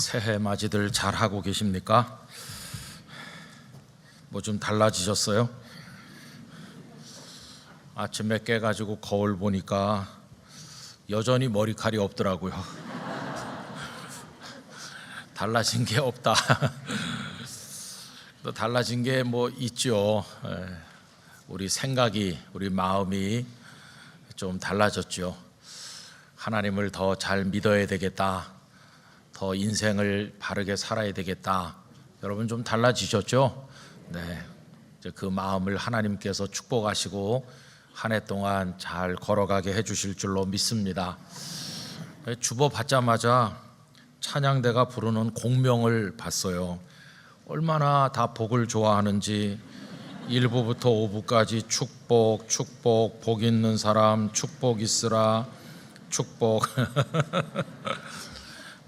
새해 맞이들 잘 하고 계십니까? 뭐 좀 달라지셨어요? 아침에 깨가지고 거울 보니까 여전히 머리칼이 없더라고요. 달라진 게 없다. 또 달라진 게 뭐 있죠. 우리 생각이, 우리 마음이 좀 달라졌죠. 하나님을 더 잘 믿어야 되겠다. 더 인생을 바르게 살아야 되겠다. 여러분 좀 달라지셨죠? 네. 이제 그 마음을 하나님께서 축복하시고 한 해 동안 잘 걸어가게 해주실 줄로 믿습니다. 주보 받자마자 찬양대가 부르는 공명을 봤어요. 얼마나 다 복을 좋아하는지 1부부터 5부까지 축복, 축복, 복 있는 사람, 축복 있으라, 축복.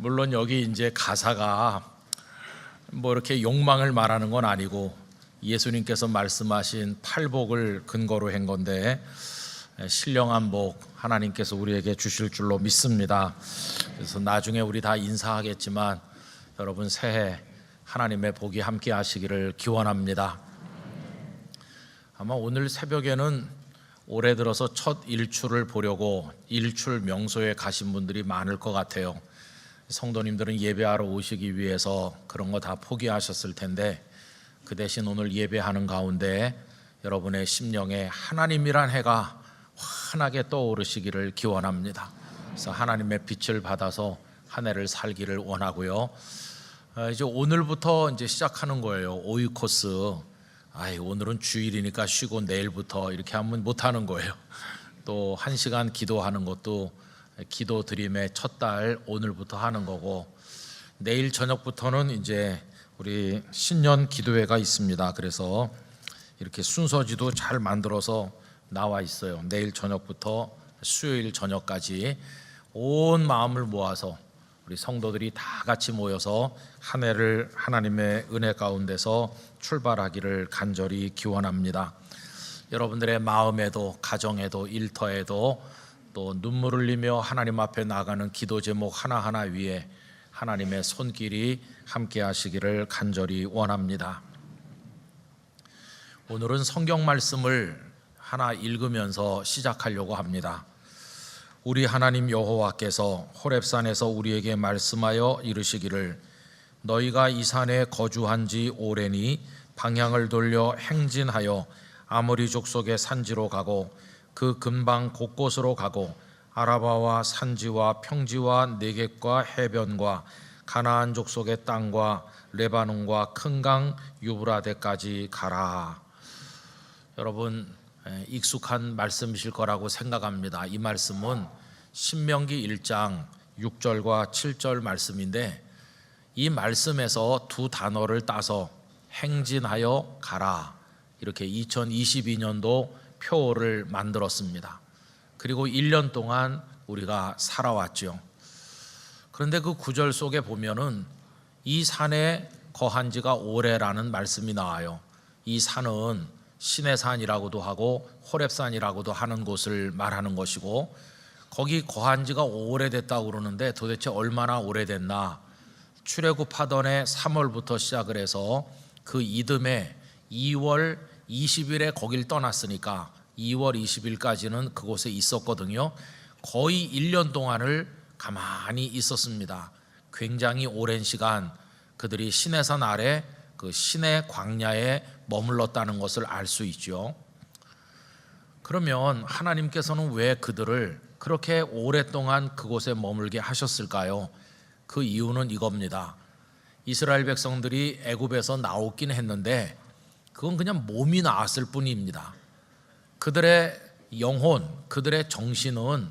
물론 여기 이제 가사가 뭐 이렇게 욕망을 말하는 건 아니고 예수님께서 말씀하신 팔복을 근거로 한 건데 신령한 복 하나님께서 우리에게 주실 줄로 믿습니다. 그래서 나중에 우리 다 인사하겠지만 여러분 새해 하나님의 복이 함께 하시기를 기원합니다. 아마 오늘 새벽에는 올해 들어서 첫 일출을 보려고 일출 명소에 가신 분들이 많을 것 같아요. 성도님들은 예배하러 오시기 위해서 그런 거 다 포기하셨을 텐데 그 대신 오늘 예배하는 가운데 여러분의 심령에 하나님이란 해가 환하게 떠오르시기를 기원합니다. 그래서 하나님의 빛을 받아서 한 해를 살기를 원하고요. 이제 오늘부터 이제 시작하는 거예요. 오이코스. 오늘은 주일이니까 쉬고 내일부터 이렇게 하면 못 하는 거예요. 또 1시간 기도하는 것도 기도 드림의 첫 달 오늘부터 하는 거고 내일 저녁부터는 이제 우리 신년 기도회가 있습니다. 그래서 이렇게 순서지도 잘 만들어서 나와 있어요. 내일 저녁부터 수요일 저녁까지 온 마음을 모아서 우리 성도들이 다 같이 모여서 한 해를 하나님의 은혜 가운데서 출발하기를 간절히 기원합니다. 여러분들의 마음에도 가정에도 일터에도 또 눈물 흘리며 하나님 앞에 나가는 기도 제목 하나하나 위에 하나님의 손길이 함께 하시기를 간절히 원합니다. 오늘은 성경 말씀을 하나 읽으면서 시작하려고 합니다. 우리 하나님 여호와께서 호렙산에서 우리에게 말씀하여 이르시기를 너희가 이 산에 거주한 지 오래니 방향을 돌려 행진하여 아모리 족속의 산지로 가고 그 근방 곳곳으로 가고 아라바와 산지와 평지와 네겝과 해변과 가나안 족속의 땅과 레바논과 큰 강 유브라데까지 가라. 여러분 익숙한 말씀이실 거라고 생각합니다. 이 말씀은 신명기 1장 6절과 7절 말씀인데 이 말씀에서 두 단어를 따서 행진하여 가라 이렇게 2022년도 표를 만들었습니다. 그리고 1년 동안 우리가 살아왔죠. 그런데 그 구절 속에 보면은 이 산에 거한 지가 오래라는 말씀이 나와요. 이 산은 신의 산이라고도 하고 호렙산이라고도 하는 곳을 말하는 것이고 거기 거한 지가 오래됐다고 그러는데 도대체 얼마나 오래됐나? 출애굽하던 해 3월부터 시작을 해서 그 이듬해 2월 20일에 거길 떠났으니까 2월 20일까지는 그곳에 있었거든요. 거의 1년 동안을 가만히 있었습니다. 굉장히 오랜 시간 그들이 시내산 아래 그 시내 광야에 머물렀다는 것을 알 수 있죠. 그러면 하나님께서는 왜 그들을 그렇게 오랫동안 그곳에 머물게 하셨을까요? 그 이유는 이겁니다. 이스라엘 백성들이 애굽에서 나오긴 했는데 그건 그냥 몸이 나았을 뿐입니다. 그들의 영혼, 그들의 정신은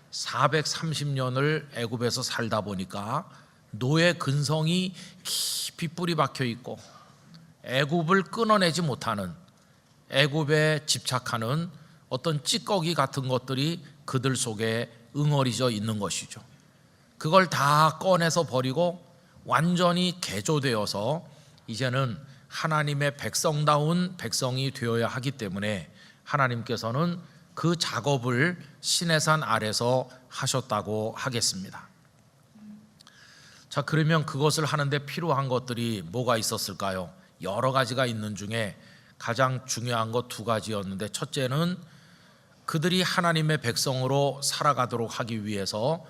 430년을 애굽에서 살다 보니까 노예 근성이 깊이 뿌리 박혀 있고 애굽을 끊어내지 못하는 애굽에 집착하는 어떤 찌꺼기 같은 것들이 그들 속에 응어리져 있는 것이죠. 그걸 다 꺼내서 버리고 완전히 개조되어서 이제는 하나님의 백성다운 백성이 되어야 하기 때문에 하나님께서는 그 작업을 시내산 아래서 하셨다고 하겠습니다. 자, 그러면 그것을 하는데 필요한 것들이 뭐가 있었을까요? 여러 가지가 있는 중에 가장 중요한 것 두 가지였는데, 첫째는 그들이 하나님의 백성으로 살아가도록 하기 위해서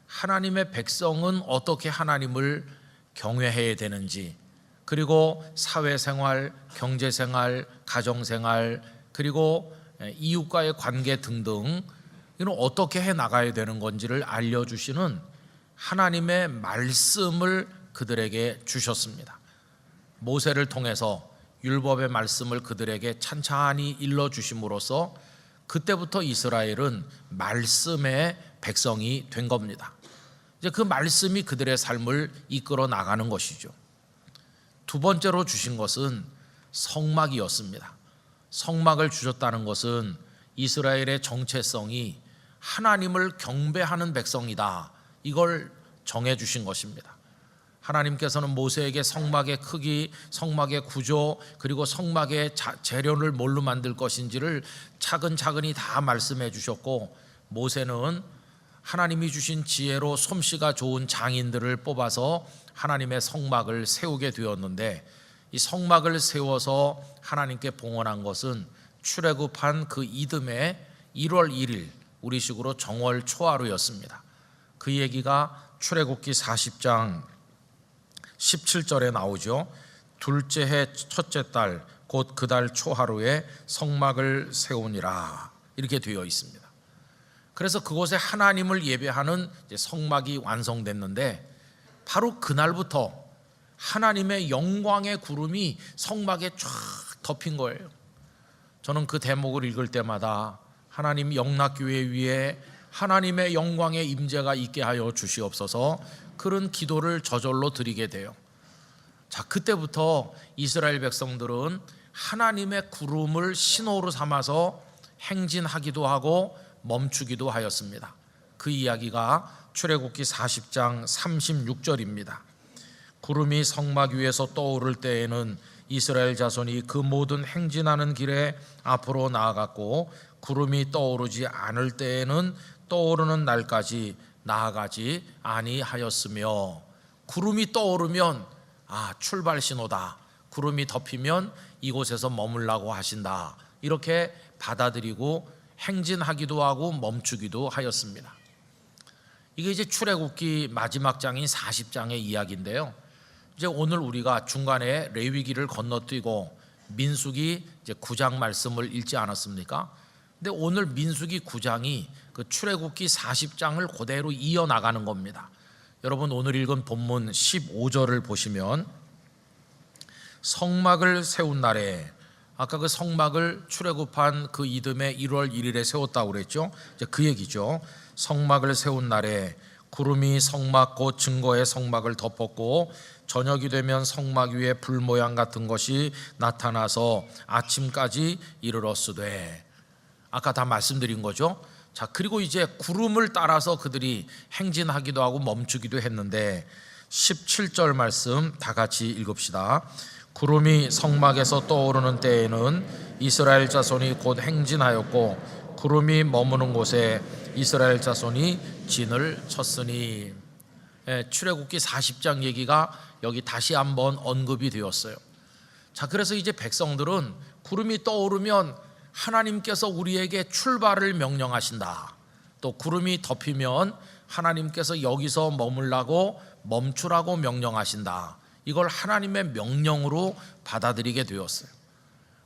하나님의 백성은 어떻게 하나님을 경외해야 되는지, 그리고 사회생활, 경제생활, 가정생활, 그리고 이웃과의 관계 등등 이는 어떻게 해 나가야 되는 건지를 알려주시는 하나님의 말씀을 그들에게 주셨습니다. 모세를 통해서 율법의 말씀을 그들에게 찬찬히 일러주심으로써 그때부터 이스라엘은 말씀의 백성이 된 겁니다. 이제 그 말씀이 그들의 삶을 이끌어 나가는 것이죠. 두 번째로 주신 것은 성막이었습니다. 성막을 주셨다는 것은 이스라엘의 정체성이 하나님을 경배하는 백성이다, 이걸 정해 주신 것입니다. 하나님께서는 모세에게 성막의 크기, 성막의 구조, 그리고 성막의 재료를 뭘로 만들 것인지를 차근차근히 다 말씀해 주셨고, 모세는 하나님이 주신 지혜로 솜씨가 좋은 장인들을 뽑아서 하나님의 성막을 세우게 되었는데, 이 성막을 세워서 하나님께 봉헌한 것은 출애굽한 그 이듬해 1월 1일 우리식으로 정월 초하루였습니다. 그 얘기가 출애굽기 40장 17절에 나오죠. 둘째 해 첫째 달 곧 그 달 초하루에 성막을 세우니라, 이렇게 되어 있습니다. 그래서 그곳에 하나님을 예배하는 성막이 완성됐는데, 바로 그날부터 하나님의 영광의 구름이 성막에 쫙 덮인 거예요. 저는 그 대목을 읽을 때마다 하나님 영락교회 위에 하나님의 영광의 임재가 있게 하여 주시옵소서, 그런 기도를 저절로 드리게 돼요. 자, 그때부터 이스라엘 백성들은 하나님의 구름을 신호로 삼아서 행진하기도 하고 멈추기도 하였습니다. 그 이야기가 출애굽기 40장 36절입니다. 구름이 성막 위에서 떠오를 때에는 이스라엘 자손이 그 모든 행진하는 길에 앞으로 나아갔고, 구름이 떠오르지 않을 때에는 떠오르는 날까지 나아가지 아니하였으며, 구름이 떠오르면 출발 신호다, 구름이 덮이면 이곳에서 머물라고 하신다, 이렇게 받아들이고 행진하기도 하고 멈추기도 하였습니다. 이게 이제 출애굽기 마지막 장인 40장의 이야기인데요. 이제 오늘 우리가 중간에 레위기를 건너뛰고 민수기 이제 9장 말씀을 읽지 않았습니까? 근데 오늘 민수기 9장이 그 출애굽기 40장을 그대로 이어나가는 겁니다. 여러분, 오늘 읽은 본문 15절을 보시면 성막을 세운 날에, 아까 그 성막을 출애굽한 그 이듬해 1월 1일에 세웠다고 그랬죠. 이제 그 얘기죠. 성막을 세운 날에 구름이 성막 곧 증거의 성막을 덮었고, 저녁이 되면 성막 위에 불 모양 같은 것이 나타나서 아침까지 이르렀으되, 아까 다 말씀드린 거죠. 자, 그리고 이제 구름을 따라서 그들이 행진하기도 하고 멈추기도 했는데, 17절 말씀 다 같이 읽읍시다. 구름이 성막에서 떠오르는 때에는 이스라엘 자손이 곧 행진하였고, 구름이 머무는 곳에 이스라엘 자손이 진을 쳤으니. 출애굽기 40장 얘기가 여기 다시 한번 언급이 되었어요. 자, 그래서 이제 백성들은 구름이 떠오르면 하나님께서 우리에게 출발을 명령하신다, 또 구름이 덮이면 하나님께서 여기서 머물라고 멈추라고 명령하신다, 이걸 하나님의 명령으로 받아들이게 되었어요.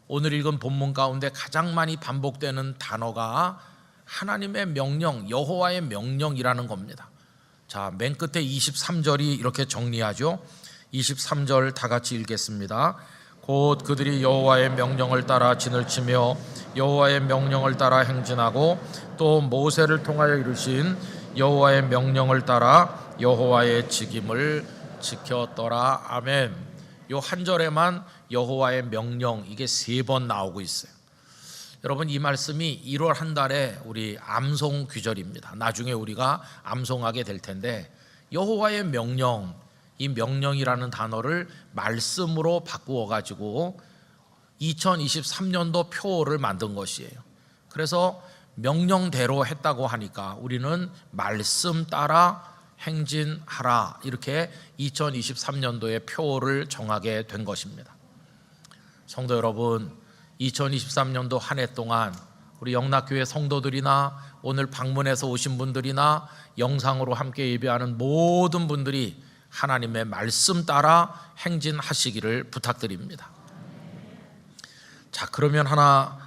오늘 읽은 본문 가운데 가장 많이 반복되는 단어가 하나님의 명령, 여호와의 명령이라는 겁니다. 자, 맨 끝에 23절이 이렇게 정리하죠. 23절 다 같이 읽겠습니다. 곧 그들이 여호와의 명령을 따라 진을 치며 여호와의 명령을 따라 행진하고, 또 모세를 통하여 이르신 여호와의 명령을 따라 여호와의 직임을 지켰더라. 아멘. 요 한 절에만 여호와의 명령, 이게 3번 나오고 있어요. 여러분, 이 말씀이 1월 한 달에 우리 암송 귀절입니다. 나중에 우리가 암송하게 될 텐데, 여호와의 명령, 이 명령이라는 단어를 말씀으로 바꾸어 가지고 2023년도 표어를 만든 것이에요. 그래서 명령대로 했다고 하니까 우리는 말씀 따라 행진하라, 이렇게 2023년도에 표를 정하게 된 것입니다. 성도 여러분, 2023년도 한 해 동안 우리 영락교회 성도들이나 오늘 방문해서 오신 분들이나 영상으로 함께 예배하는 모든 분들이 하나님의 말씀 따라 행진하시기를 부탁드립니다. 자, 그러면 하나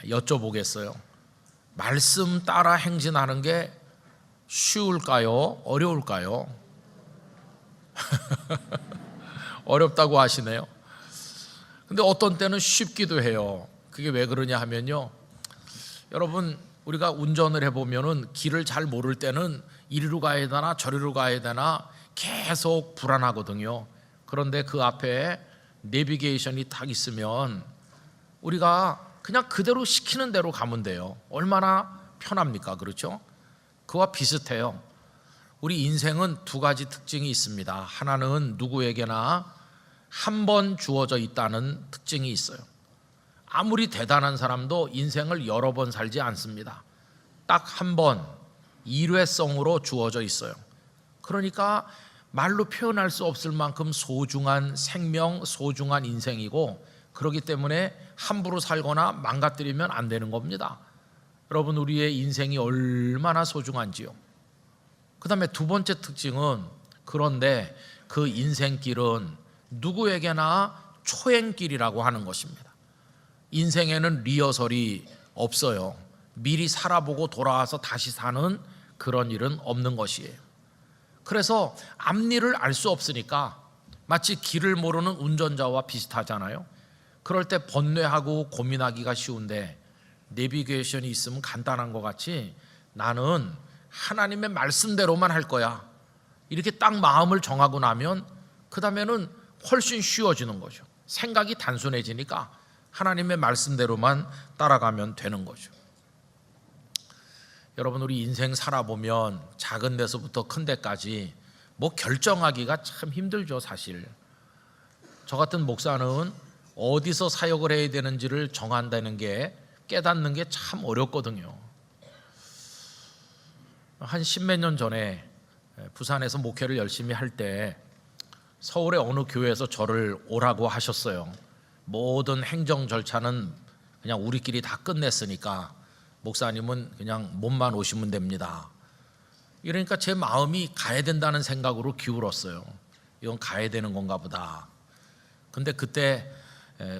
여쭤보겠어요. 말씀 따라 행진하는 게 쉬울까요? 어려울까요? 어렵다고 하시네요. 근데 어떤 때는 쉽기도 해요. 그게 왜 그러냐 하면요, 여러분, 우리가 운전을 해보면은 길을 잘 모를 때는 이리로 가야 되나 저리로 가야 되나 계속 불안하거든요. 그런데 그 앞에 내비게이션이 딱 있으면 우리가 그냥 그대로 시키는 대로 가면 돼요. 얼마나 편합니까? 그렇죠? 그와 비슷해요. 우리 인생은 두 가지 특징이 있습니다. 하나는 누구에게나 한 번 주어져 있다는 특징이 있어요. 아무리 대단한 사람도 인생을 여러 번 살지 않습니다. 딱 한 번, 일회성으로 주어져 있어요. 그러니까 말로 표현할 수 없을 만큼 소중한 생명, 소중한 인생이고, 그렇기 때문에 함부로 살거나 망가뜨리면 안 되는 겁니다. 여러분, 우리의 인생이 얼마나 소중한지요. 그 다음에 두 번째 특징은, 그런데 그 인생길은 누구에게나 초행길이라고 하는 것입니다. 인생에는 리허설이 없어요. 미리 살아보고 돌아와서 다시 사는 그런 일은 없는 것이에요. 그래서 앞일을 알 수 없으니까 마치 길을 모르는 운전자와 비슷하잖아요. 그럴 때 번뇌하고 고민하기가 쉬운데, 내비게이션이 있으면 간단한 것 같이 나는 하나님의 말씀대로만 할 거야, 이렇게 딱 마음을 정하고 나면 그 다음에는 훨씬 쉬워지는 거죠. 생각이 단순해지니까 하나님의 말씀대로만 따라가면 되는 거죠. 여러분, 우리 인생 살아보면 작은 데서부터 큰 데까지 뭐 결정하기가 참 힘들죠. 사실 저 같은 목사는 어디서 사역을 해야 되는지를 정한다는 게, 깨닫는 게 참 어렵거든요. 한 10몇 년 전에 부산에서 목회를 열심히 할 때 서울의 어느 교회에서 저를 오라고 하셨어요. 모든 행정 절차는 그냥 우리끼리 다 끝냈으니까 목사님은 그냥 몸만 오시면 됩니다. 이러니까 제 마음이 가야 된다는 생각으로 기울었어요. 이건 가야 되는 건가 보다. 근데 그때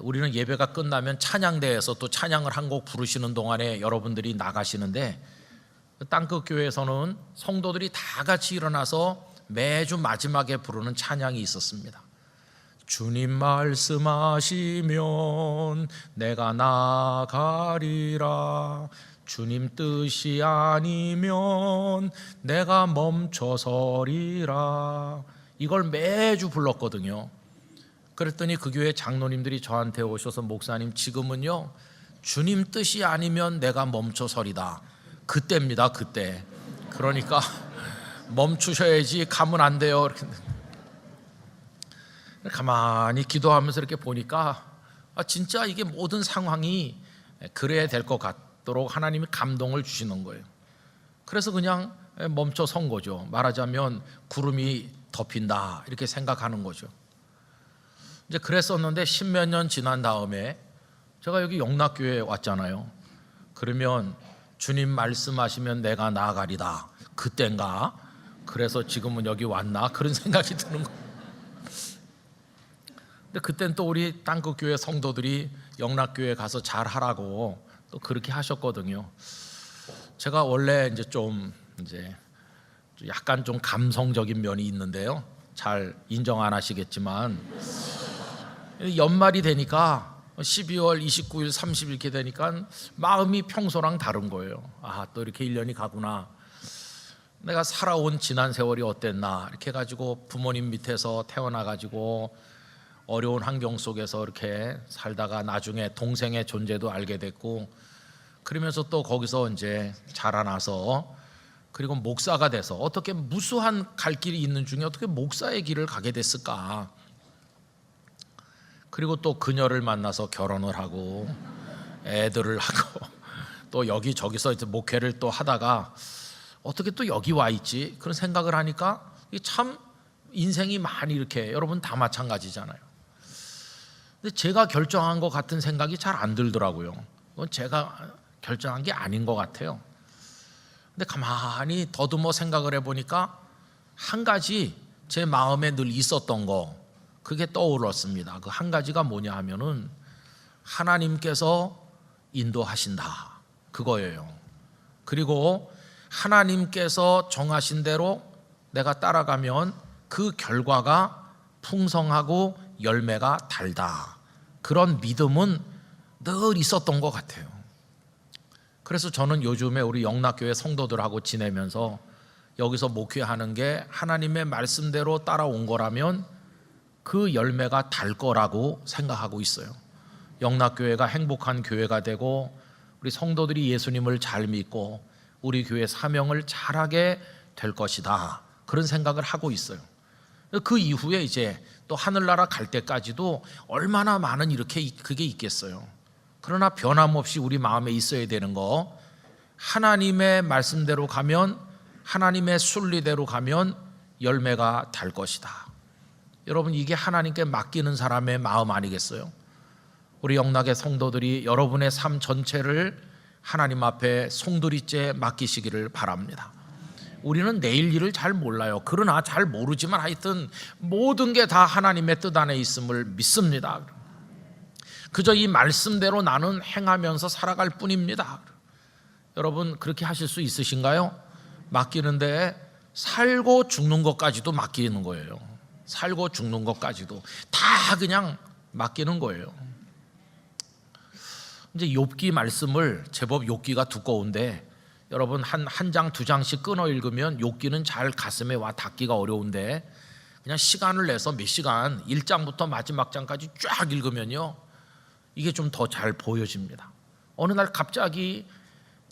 우리는 예배가 끝나면 찬양대에서 또 찬양을 한 곡 부르시는 동안에 여러분들이 나가시는데, 땅끝 교회에서는 성도들이 다 같이 일어나서 매주 마지막에 부르는 찬양이 있었습니다. 주님 말씀하시면 내가 나가리라, 주님 뜻이 아니면 내가 멈춰서리라. 이걸 매주 불렀거든요. 그랬더니 그 교회 장로님들이 저한테 오셔서, 목사님, 지금은요 주님 뜻이 아니면 내가 멈춰서리다. 그때입니다. 그때. 그러니까 멈추셔야지, 가면 안 돼요. 이렇게. 가만히 기도하면서 이렇게 보니까 진짜 이게 모든 상황이 그래야 될 것 같도록 하나님이 감동을 주시는 거예요. 그래서 그냥 멈춰 선 거죠. 말하자면 구름이 덮인다, 이렇게 생각하는 거죠. 이제 그랬었는데 10몇 년 지난 다음에 제가 여기 영락교회에 왔잖아요. 그러면 주님 말씀하시면 내가 나아가리다, 그땐가? 그래서 지금은 여기 왔나? 그런 생각이 드는 거예요. 근데 그땐 또 우리 땅끝교회 성도들이 영락교회 가서 잘하라고 또 그렇게 하셨거든요. 제가 원래 이제 약간 좀 감성적인 면이 있는데요, 잘 인정 안 하시겠지만 연말이 되니까 12월 29일, 30일 이렇게 되니까 마음이 평소랑 다른 거예요. 또 이렇게 1년이 가구나. 내가 살아온 지난 세월이 어땠나, 이렇게 해가지고 부모님 밑에서 태어나가지고 어려운 환경 속에서 이렇게 살다가 나중에 동생의 존재도 알게 됐고, 그러면서 또 거기서 이제 자라나서, 그리고 목사가 돼서 어떻게 무수한 갈 길이 있는 중에 어떻게 목사의 길을 가게 됐을까. 그리고 또 그녀를 만나서 결혼을 하고 애들을 하고 또 여기저기서 이제 목회를 또 하다가 어떻게 또 여기 와 있지? 그런 생각을 하니까 참 인생이 많이 이렇게, 여러분 다 마찬가지잖아요. 근데 제가 결정한 것 같은 생각이 잘 안 들더라고요. 그건 제가 결정한 게 아닌 것 같아요. 근데 가만히 더듬어 생각을 해보니까 한 가지 제 마음에 늘 있었던 거, 그게 떠올랐습니다. 그 한 가지가 뭐냐 하면은 하나님께서 인도하신다, 그거예요. 그리고 하나님께서 정하신 대로 내가 따라가면 그 결과가 풍성하고 열매가 달다, 그런 믿음은 늘 있었던 것 같아요. 그래서 저는 요즘에 우리 영락교회 성도들하고 지내면서 여기서 목회하는 게 하나님의 말씀대로 따라온 거라면 그 열매가 달 거라고 생각하고 있어요. 영락교회가 행복한 교회가 되고 우리 성도들이 예수님을 잘 믿고 우리 교회 사명을 잘하게 될 것이다, 그런 생각을 하고 있어요. 그 이후에 이제 또 하늘나라 갈 때까지도 얼마나 많은 이렇게 그게 있겠어요. 그러나 변함없이 우리 마음에 있어야 되는 거, 하나님의 말씀대로 가면, 하나님의 순리대로 가면 열매가 달 것이다. 여러분, 이게 하나님께 맡기는 사람의 마음 아니겠어요? 우리 영락의 성도들이 여러분의 삶 전체를 하나님 앞에 송두리째 맡기시기를 바랍니다. 우리는 내일 일을 잘 몰라요. 그러나 잘 모르지만 하여튼 모든 게 다 하나님의 뜻 안에 있음을 믿습니다. 그저 이 말씀대로 나는 행하면서 살아갈 뿐입니다. 여러분, 그렇게 하실 수 있으신가요? 맡기는데 살고 죽는 것까지도 맡기는 거예요. 살고 죽는 것까지도 다 그냥 맡기는 거예요. 이제 욥기 말씀을, 제법 욥기가 두꺼운데 여러분 한 장 두 장씩 끊어 읽으면 욥기는 잘 가슴에 와 닿기가 어려운데 그냥 시간을 내서 몇 시간 1장부터 마지막 장까지 쫙 읽으면요, 이게 좀 더 잘 보여집니다. 어느 날 갑자기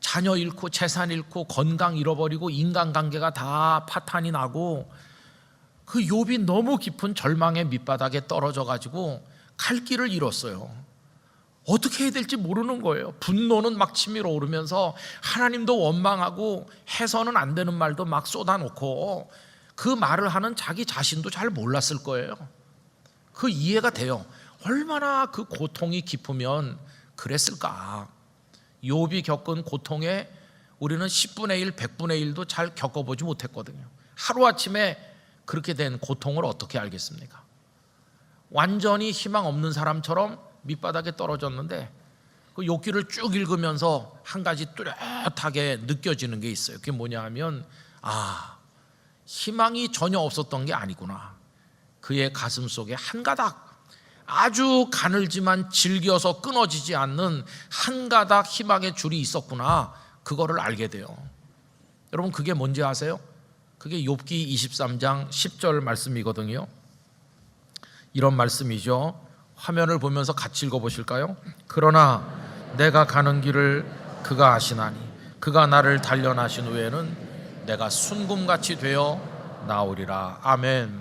자녀 잃고 재산 잃고 건강 잃어버리고 인간관계가 다 파탄이 나고 그 욥이 너무 깊은 절망의 밑바닥에 떨어져 가지고 갈 길을 잃었어요. 어떻게 해야 될지 모르는 거예요. 분노는 막 치밀어 오르면서 하나님도 원망하고 해서는 안 되는 말도 막 쏟아놓고 그 말을 하는 자기 자신도 잘 몰랐을 거예요. 그 이해가 돼요. 얼마나 그 고통이 깊으면 그랬을까. 욥이 겪은 고통에 우리는 10분의 1, 100분의 1도 잘 겪어보지 못했거든요. 하루아침에 그렇게 된 고통을 어떻게 알겠습니까? 완전히 희망 없는 사람처럼 밑바닥에 떨어졌는데 그 욥기를 쭉 읽으면서 한 가지 뚜렷하게 느껴지는 게 있어요. 그게 뭐냐 하면, 희망이 전혀 없었던 게 아니구나. 그의 가슴 속에 한 가닥, 아주 가늘지만 질겨서 끊어지지 않는 한 가닥 희망의 줄이 있었구나. 그거를 알게 돼요. 여러분, 그게 뭔지 아세요? 그게 욥기 23장 10절 말씀이거든요. 이런 말씀이죠. 화면을 보면서 같이 읽어보실까요? 그러나 내가 가는 길을 그가 아시나니 그가 나를 단련하신 후에는 내가 순금같이 되어 나오리라. 아멘.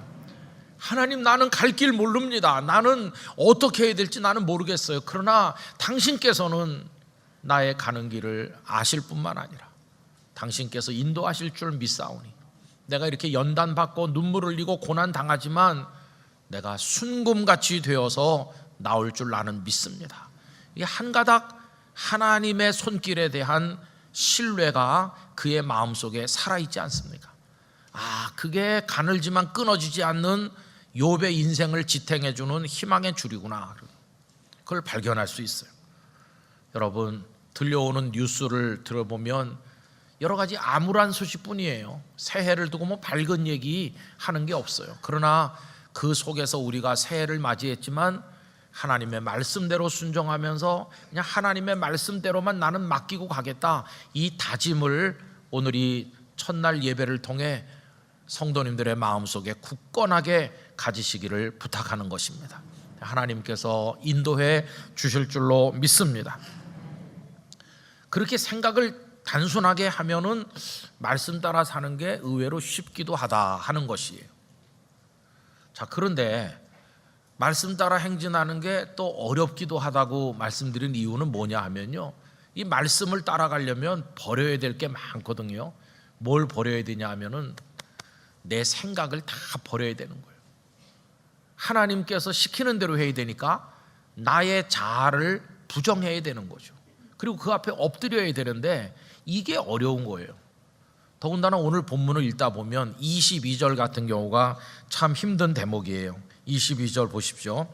하나님, 나는 갈 길 모릅니다. 나는 어떻게 해야 될지 나는 모르겠어요. 그러나 당신께서는 나의 가는 길을 아실 뿐만 아니라 당신께서 인도하실 줄 믿사오니 내가 이렇게 연단받고 눈물 흘리고 고난당하지만 내가 순금같이 되어서 나올 줄 나는 믿습니다. 이게 한 가닥 하나님의 손길에 대한 신뢰가 그의 마음속에 살아있지 않습니까? 그게 가늘지만 끊어지지 않는 욥의 인생을 지탱해주는 희망의 줄이구나. 그걸 발견할 수 있어요. 여러분, 들려오는 뉴스를 들어보면 여러 가지 암울한 소식뿐이에요. 새해를 두고 뭐 밝은 얘기 하는 게 없어요. 그러나 그 속에서 우리가 새해를 맞이했지만 하나님의 말씀대로 순종하면서 그냥 하나님의 말씀대로만 나는 맡기고 가겠다, 이 다짐을 오늘 이 첫날 예배를 통해 성도님들의 마음속에 굳건하게 가지시기를 부탁하는 것입니다. 하나님께서 인도해 주실 줄로 믿습니다. 그렇게 생각을 단순하게 하면은 말씀 따라 사는 게 의외로 쉽기도 하다 하는 것이에요. 자, 그런데 말씀 따라 행진하는 게 또 어렵기도 하다고 말씀드린 이유는 뭐냐 하면요, 이 말씀을 따라가려면 버려야 될 게 많거든요. 뭘 버려야 되냐 하면은 내 생각을 다 버려야 되는 거예요. 하나님께서 시키는 대로 해야 되니까 나의 자아를 부정해야 되는 거죠. 그리고 그 앞에 엎드려야 되는데 이게 어려운 거예요. 더군다나 오늘 본문을 읽다 보면 22절 같은 경우가 참 힘든 대목이에요. 22절 보십시오.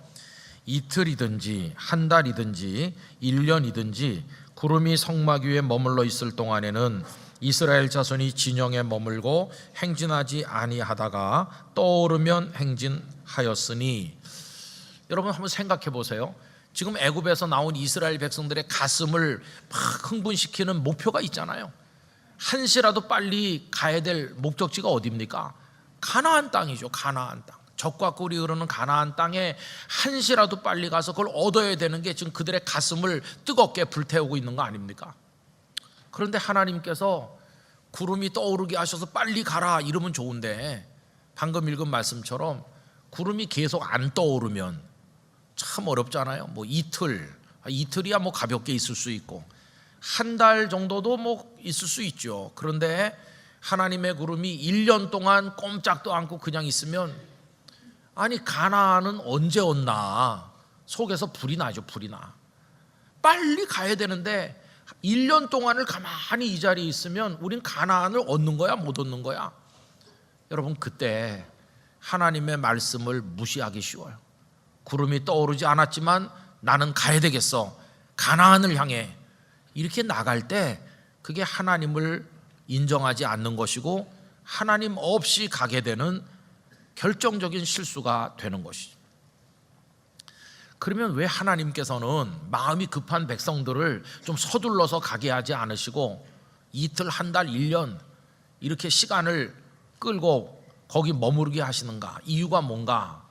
이틀이든지 한 달이든지 1년이든지 구름이 성막 위에 머물러 있을 동안에는 이스라엘 자손이 진영에 머물고 행진하지 아니하다가 떠오르면 행진하였으니. 여러분 한번 생각해 보세요. 지금 애굽에서 나온 이스라엘 백성들의 가슴을 막 흥분시키는 목표가 있잖아요. 한시라도 빨리 가야 될 목적지가 어디입니까? 가나안 땅이죠. 가나안 땅. 적과 꿀이 흐르는 가나안 땅에 한시라도 빨리 가서 그걸 얻어야 되는 게 지금 그들의 가슴을 뜨겁게 불태우고 있는 거 아닙니까? 그런데 하나님께서 구름이 떠오르게 하셔서 빨리 가라 이러면 좋은데, 방금 읽은 말씀처럼 구름이 계속 안 떠오르면 참 어렵잖아요. 뭐 이틀이야 뭐 가볍게 있을 수 있고, 한 달 정도도 뭐 있을 수 있죠. 그런데 하나님의 구름이 1년 동안 꼼짝도 않고 그냥 있으면, 아니 가나안은 언제 얻나 속에서 불이 나죠. 불이 나. 빨리 가야 되는데 1년 동안을 가만히 이 자리에 있으면 우린 가나안을 얻는 거야 못 얻는 거야? 여러분 그때 하나님의 말씀을 무시하기 쉬워요. 구름이 떠오르지 않았지만 나는 가야 되겠어, 가나안을 향해, 이렇게 나갈 때 그게 하나님을 인정하지 않는 것이고 하나님 없이 가게 되는 결정적인 실수가 되는 것이죠. 그러면 왜 하나님께서는 마음이 급한 백성들을 좀 서둘러서 가게 하지 않으시고 이틀, 한 달, 1년 이렇게 시간을 끌고 거기 머무르게 하시는가? 이유가 뭔가?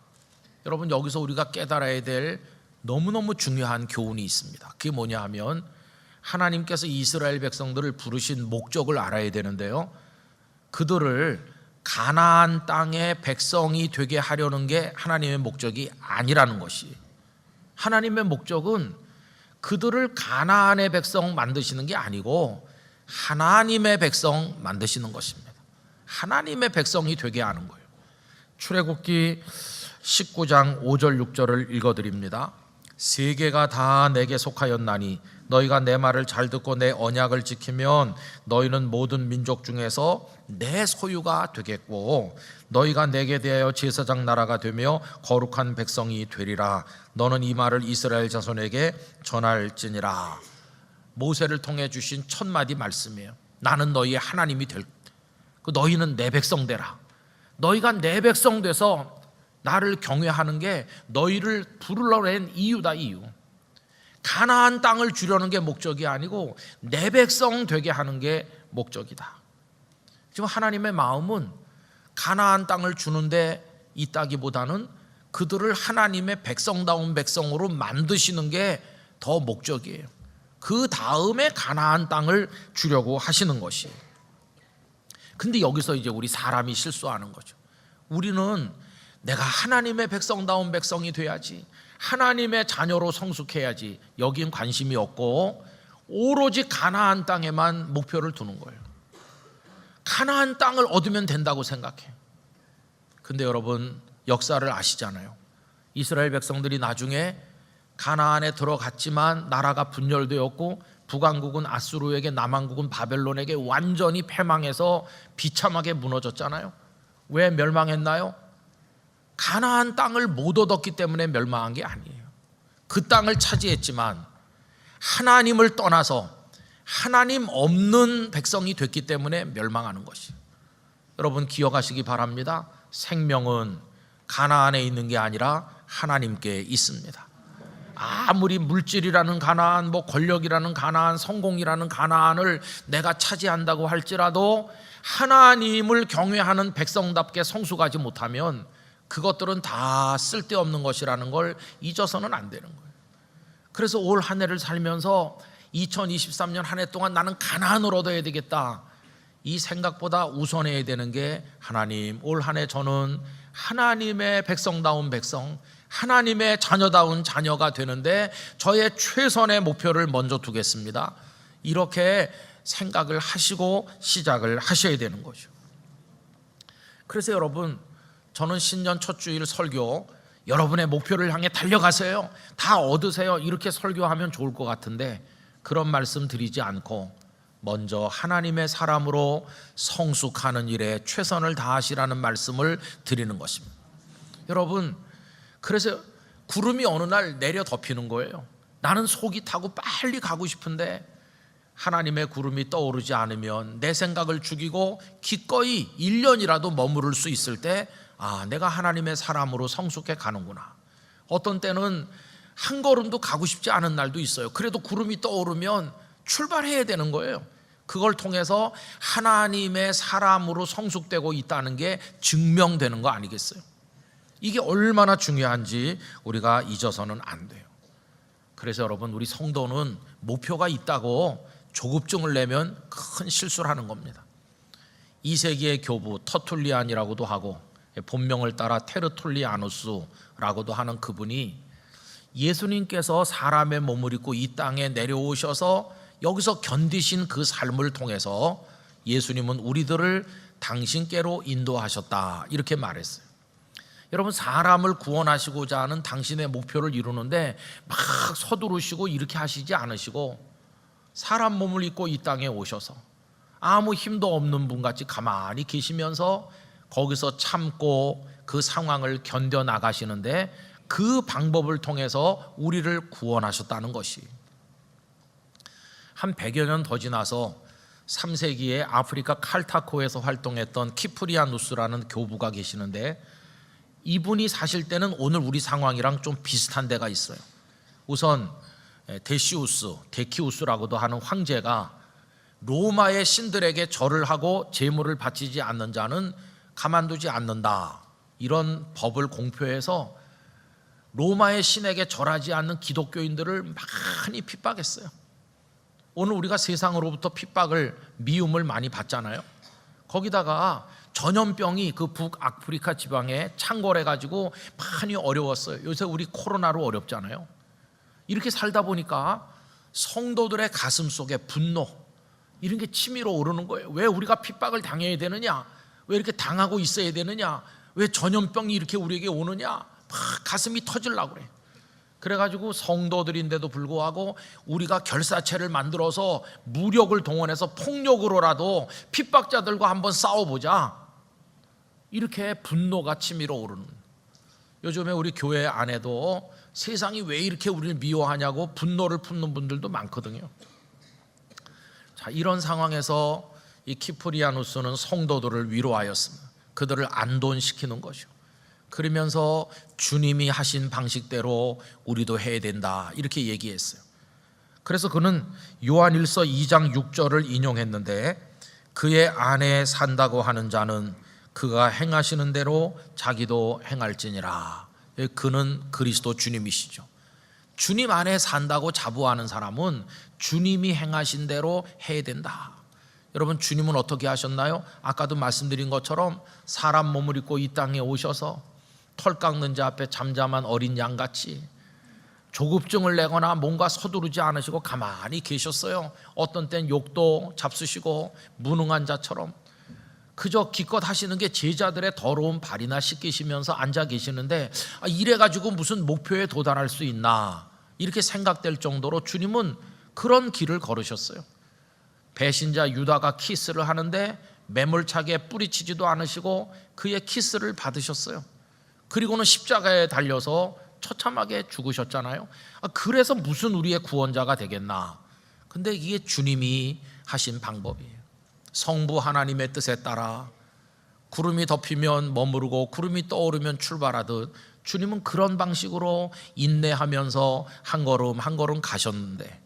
여러분 여기서 우리가 깨달아야 될 너무너무 중요한 교훈이 있습니다. 그게 뭐냐 하면 하나님께서 이스라엘 백성들을 부르신 목적을 알아야 되는데요, 그들을 가나안 땅의 백성이 되게 하려는 게 하나님의 목적이 아니라는 것이, 하나님의 목적은 그들을 가나안의 백성 만드시는 게 아니고 하나님의 백성 만드시는 것입니다. 하나님의 백성이 되게 하는 거예요. 출애굽기 19장 5절 6절을 읽어드립니다. 세계가 다 내게 속하였나니 너희가 내 말을 잘 듣고 내 언약을 지키면 너희는 모든 민족 중에서 내 소유가 되겠고 너희가 내게 대하여 제사장 나라가 되며 거룩한 백성이 되리라. 너는 이 말을 이스라엘 자손에게 전할지니라. 모세를 통해 주신 첫 마디 말씀이에요. 나는 너희의 하나님이 될, 너희는 내 백성 되라. 너희가 내 백성 돼서 나를 경외하는 게 너희를 부르러낸 이유다. 이유. 가나안 땅을 주려는 게 목적이 아니고 내 백성 되게 하는 게 목적이다. 지금 하나님의 마음은 가나안 땅을 주는데 있다기보다는 그들을 하나님의 백성다운 백성으로 만드시는 게 더 목적이에요. 그 다음에 가나안 땅을 주려고 하시는 것이. 근데 여기서 이제 우리 사람이 실수하는 거죠. 우리는 내가 하나님의 백성다운 백성이 돼야지, 하나님의 자녀로 성숙해야지, 여긴 관심이 없고 오로지 가나안 땅에만 목표를 두는 거예요. 가나안 땅을 얻으면 된다고 생각해. 근데 여러분 역사를 아시잖아요. 이스라엘 백성들이 나중에 가나안에 들어갔지만 나라가 분열되었고 북왕국은 아수르에게, 남왕국은 바벨론에게 완전히 패망해서 비참하게 무너졌잖아요. 왜 멸망했나요? 가나안 땅을 못 얻었기 때문에 멸망한 게 아니에요. 그 땅을 차지했지만 하나님을 떠나서 하나님 없는 백성이 됐기 때문에 멸망하는 것이. 여러분 기억하시기 바랍니다. 생명은 가나안에 있는 게 아니라 하나님께 있습니다. 아무리 물질이라는 가나안, 뭐 권력이라는 가나안, 성공이라는 가나안을 내가 차지한다고 할지라도 하나님을 경외하는 백성답게 성숙하지 못하면 그것들은 다 쓸데없는 것이라는 걸 잊어서는 안 되는 거예요. 그래서 올 한 해를 살면서 2023년 한 해 동안 나는 가나안을 얻어야 되겠다, 이 생각보다 우선해야 되는 게 하나님, 올 한 해 저는 하나님의 백성다운 백성, 하나님의 자녀다운 자녀가 되는데 저의 최선의 목표를 먼저 두겠습니다. 이렇게 생각을 하시고 시작을 하셔야 되는 거죠. 그래서 여러분, 저는 신년 첫 주일 설교, 여러분의 목표를 향해 달려가세요, 다 얻으세요, 이렇게 설교하면 좋을 것 같은데 그런 말씀 드리지 않고 먼저 하나님의 사람으로 성숙하는 일에 최선을 다하시라는 말씀을 드리는 것입니다. 여러분, 그래서 구름이 어느 날 내려 덮이는 거예요. 나는 속이 타고 빨리 가고 싶은데 하나님의 구름이 떠오르지 않으면 내 생각을 죽이고 기꺼이 1년이라도 머무를 수 있을 때, 내가 하나님의 사람으로 성숙해 가는구나. 어떤 때는 한 걸음도 가고 싶지 않은 날도 있어요. 그래도 구름이 떠오르면 출발해야 되는 거예요. 그걸 통해서 하나님의 사람으로 성숙되고 있다는 게 증명되는 거 아니겠어요? 이게 얼마나 중요한지 우리가 잊어서는 안 돼요. 그래서 여러분, 우리 성도는 목표가 있다고 조급증을 내면 큰 실수를 하는 겁니다. 2세기의 교부 터툴리안이라고도 하고 본명을 따라 테르툴리아누스라고도 하는 그분이 예수님께서 사람의 몸을 입고 이 땅에 내려오셔서 여기서 견디신 그 삶을 통해서 예수님은 우리들을 당신께로 인도하셨다, 이렇게 말했어요. 여러분, 사람을 구원하시고자 하는 당신의 목표를 이루는데 막 서두르시고 이렇게 하시지 않으시고 사람 몸을 입고 이 땅에 오셔서 아무 힘도 없는 분같이 가만히 계시면서 거기서 참고 그 상황을 견뎌 나가시는데 그 방법을 통해서 우리를 구원하셨다는 것이, 한 100여 년 더 지나서 3세기에 아프리카 칼타코에서 활동했던 키프리아누스라는 교부가 계시는데 이분이 사실 때는 오늘 우리 상황이랑 좀 비슷한 데가 있어요. 우선 데키우스라고도 하는 황제가 로마의 신들에게 절을 하고 제물을 바치지 않는 자는 가만두지 않는다, 이런 법을 공표해서 로마의 신에게 절하지 않는 기독교인들을 많이 핍박했어요. 오늘 우리가 세상으로부터 핍박을, 미움을 많이 받잖아요. 거기다가 전염병이 그 북아프리카 지방에 창궐해가지고 많이 어려웠어요. 요새 우리 코로나로 어렵잖아요. 이렇게 살다 보니까 성도들의 가슴 속에 분노, 이런 게 치밀어 오르는 거예요. 왜 우리가 핍박을 당해야 되느냐? 왜 이렇게 당하고 있어야 되느냐? 왜 전염병이 이렇게 우리에게 오느냐? 막 가슴이 터지려고 그래. 그래가지고 성도들인데도 불구하고 우리가 결사체를 만들어서 무력을 동원해서 폭력으로라도 핍박자들과 한번 싸워보자, 이렇게 분노가 치밀어 오르는. 요즘에 우리 교회 안에도 세상이 왜 이렇게 우리를 미워하냐고 분노를 품는 분들도 많거든요. 자, 이런 상황에서 이 키프리아누스는 성도들을 위로하였습니다. 그들을 안돈시키는 것이요. 그러면서 주님이 하신 방식대로 우리도 해야 된다, 이렇게 얘기했어요. 그래서 그는 요한일서 2장 6절을 인용했는데, 그의 안에 산다고 하는 자는 그가 행하시는 대로 자기도 행할지니라. 그는 그리스도 주님이시죠. 주님 안에 산다고 자부하는 사람은 주님이 행하신 대로 해야 된다. 여러분, 주님은 어떻게 하셨나요? 아까도 말씀드린 것처럼 사람 몸을 입고 이 땅에 오셔서 털 깎는 자 앞에 잠잠한 어린 양같이 조급증을 내거나 뭔가 서두르지 않으시고 가만히 계셨어요. 어떤 땐 욕도 잡수시고 무능한 자처럼 그저 기껏 하시는 게 제자들의 더러운 발이나 씻기시면서 앉아 계시는데, 이래가지고 무슨 목표에 도달할 수 있나, 이렇게 생각될 정도로 주님은 그런 길을 걸으셨어요. 배신자 유다가 키스를 하는데 매몰차게 뿌리치지도 않으시고 그의 키스를 받으셨어요. 그리고는 십자가에 달려서 처참하게 죽으셨잖아요. 그래서 무슨 우리의 구원자가 되겠나. 근데 이게 주님이 하신 방법이에요. 성부 하나님의 뜻에 따라 구름이 덮이면 머무르고 구름이 떠오르면 출발하듯 주님은 그런 방식으로 인내하면서 한 걸음 한 걸음 가셨는데,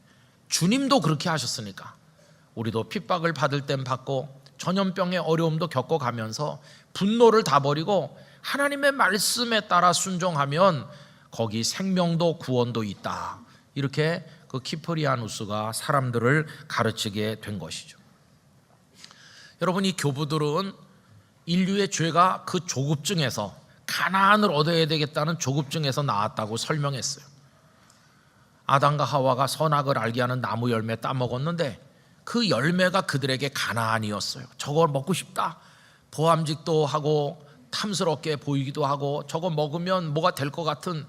주님도 그렇게 하셨으니까 우리도 핍박을 받을 땐 받고 전염병의 어려움도 겪어가면서 분노를 다 버리고 하나님의 말씀에 따라 순종하면 거기 생명도 구원도 있다, 이렇게 그 키프리아누스가 사람들을 가르치게 된 것이죠. 여러분, 이 교부들은 인류의 죄가 그 조급증에서, 가나안을 얻어야 되겠다는 조급증에서 나왔다고 설명했어요. 아담과 하와가 선악을 알게 하는 나무 열매 따먹었는데 그 열매가 그들에게 가나안이었어요. 저걸 먹고 싶다. 보암직도 하고 탐스럽게 보이기도 하고 저거 먹으면 뭐가 될 것 같은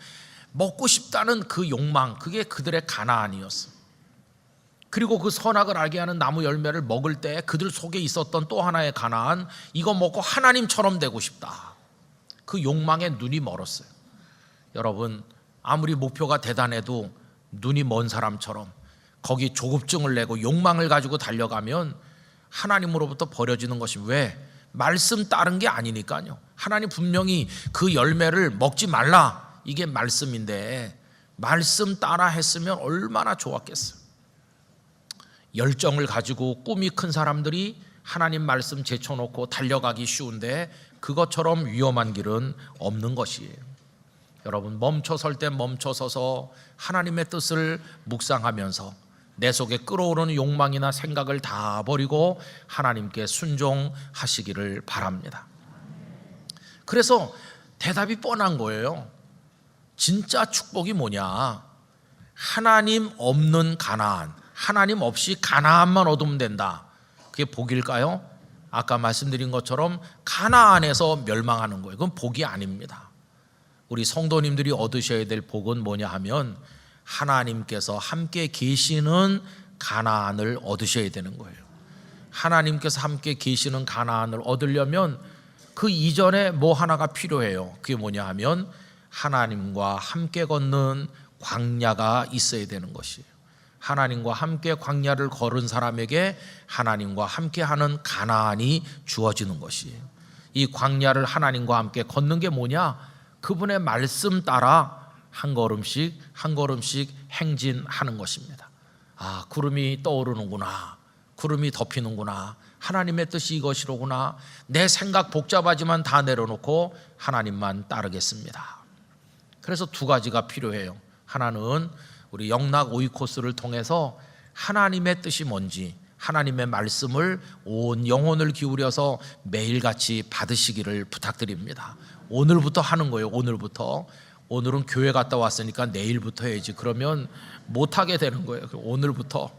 먹고 싶다는 그 욕망, 그게 그들의 가나안이었어요. 그리고 그 선악을 알게 하는 나무 열매를 먹을 때 그들 속에 있었던 또 하나의 가나안, 이거 먹고 하나님처럼 되고 싶다. 그 욕망에 눈이 멀었어요. 여러분, 아무리 목표가 대단해도 눈이 먼 사람처럼 거기 조급증을 내고 욕망을 가지고 달려가면 하나님으로부터 버려지는 것이, 왜? 말씀 따른 게 아니니까요. 하나님 분명히 그 열매를 먹지 말라, 이게 말씀인데 말씀 따라 했으면 얼마나 좋았겠어요. 열정을 가지고 꿈이 큰 사람들이 하나님 말씀 제쳐놓고 달려가기 쉬운데 그것처럼 위험한 길은 없는 것이에요. 여러분, 멈춰 설 때 멈춰 서서 하나님의 뜻을 묵상하면서 내 속에 끓어오르는 욕망이나 생각을 다 버리고 하나님께 순종하시기를 바랍니다. 그래서 대답이 뻔한 거예요. 진짜 축복이 뭐냐? 하나님 없는 가나안, 하나님 없이 가나안만 얻으면 된다. 그게 복일까요? 아까 말씀드린 것처럼 가나안에서 멸망하는 거예요. 그건 복이 아닙니다. 우리 성도님들이 얻으셔야 될 복은 뭐냐 하면 하나님께서 함께 계시는 가나안을 얻으셔야 되는 거예요. 하나님께서 함께 계시는 가나안을 얻으려면 그 이전에 뭐 하나가 필요해요. 그게 뭐냐 하면 하나님과 함께 걷는 광야가 있어야 되는 것이에요. 하나님과 함께 광야를 걸은 사람에게 하나님과 함께하는 가나안이 주어지는 것이에요. 이 광야를 하나님과 함께 걷는 게 뭐냐? 그분의 말씀 따라 한 걸음씩 한 걸음씩 행진하는 것입니다. 아, 구름이 떠오르는구나, 구름이 덮이는구나, 하나님의 뜻이 이것이로구나. 내 생각 복잡하지만 다 내려놓고 하나님만 따르겠습니다. 그래서 두 가지가 필요해요. 하나는 우리 영락 오이코스를 통해서 하나님의 뜻이 뭔지, 하나님의 말씀을 온 영혼을 기울여서 매일같이 받으시기를 부탁드립니다. 오늘부터 하는 거예요. 오늘부터. 오늘은 교회 갔다 왔으니까 내일부터 해야지, 그러면 못하게 되는 거예요. 오늘부터.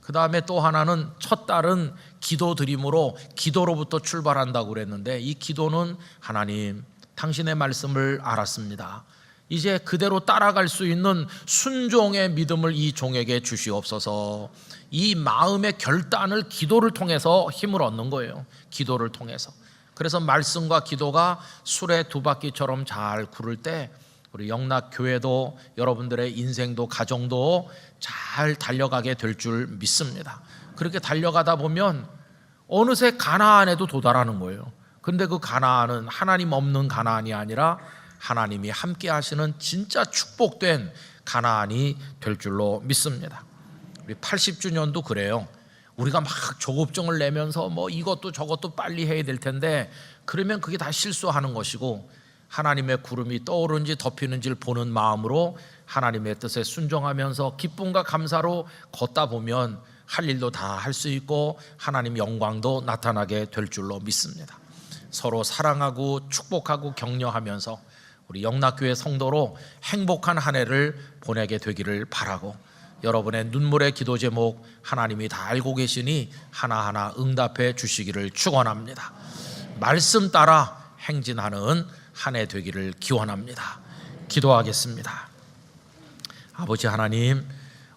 그 다음에 또 하나는 첫 달은 기도 드림으로 기도로부터 출발한다고 그랬는데, 이 기도는 하나님, 당신의 말씀을 알았습니다. 이제 그대로 따라갈 수 있는 순종의 믿음을 이 종에게 주시옵소서. 이 마음의 결단을 기도를 통해서 힘을 얻는 거예요. 기도를 통해서. 그래서 말씀과 기도가 수레 두 바퀴처럼 잘 구를 때 우리 영락교회도, 여러분들의 인생도 가정도 잘 달려가게 될 줄 믿습니다. 그렇게 달려가다 보면 어느새 가나안에도 도달하는 거예요. 그런데 그 가나안은 하나님 없는 가나안이 아니라 하나님이 함께 하시는 진짜 축복된 가나안이 될 줄로 믿습니다. 우리 80주년도 그래요. 우리가 막 조급증을 내면서 뭐 이것도 저것도 빨리 해야 될 텐데, 그러면 그게 다 실수하는 것이고, 하나님의 구름이 떠오르는지 덮이는지를 보는 마음으로 하나님의 뜻에 순종하면서 기쁨과 감사로 걷다 보면 할 일도 다 할 수 있고 하나님 영광도 나타나게 될 줄로 믿습니다. 서로 사랑하고 축복하고 격려하면서 우리 영락교회 성도로 행복한 한 해를 보내게 되기를 바라고, 여러분의 눈물의 기도 제목 하나님이 다 알고 계시니 하나하나 응답해 주시기를 축원합니다. 말씀 따라 행진하는 한 해 되기를 기원합니다. 기도하겠습니다. 아버지 하나님,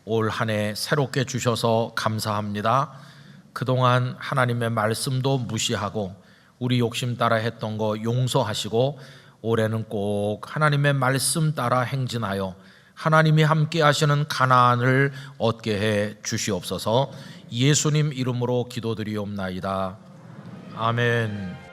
올 한 해 새롭게 주셔서 감사합니다. 그동안 하나님의 말씀도 무시하고 우리 욕심 따라 했던 거 용서하시고, 올해는 꼭 하나님의 말씀 따라 행진하여 하나님이 함께 하시는 가나안을 얻게 해 주시옵소서. 예수님 이름으로 기도드리옵나이다. 아멘.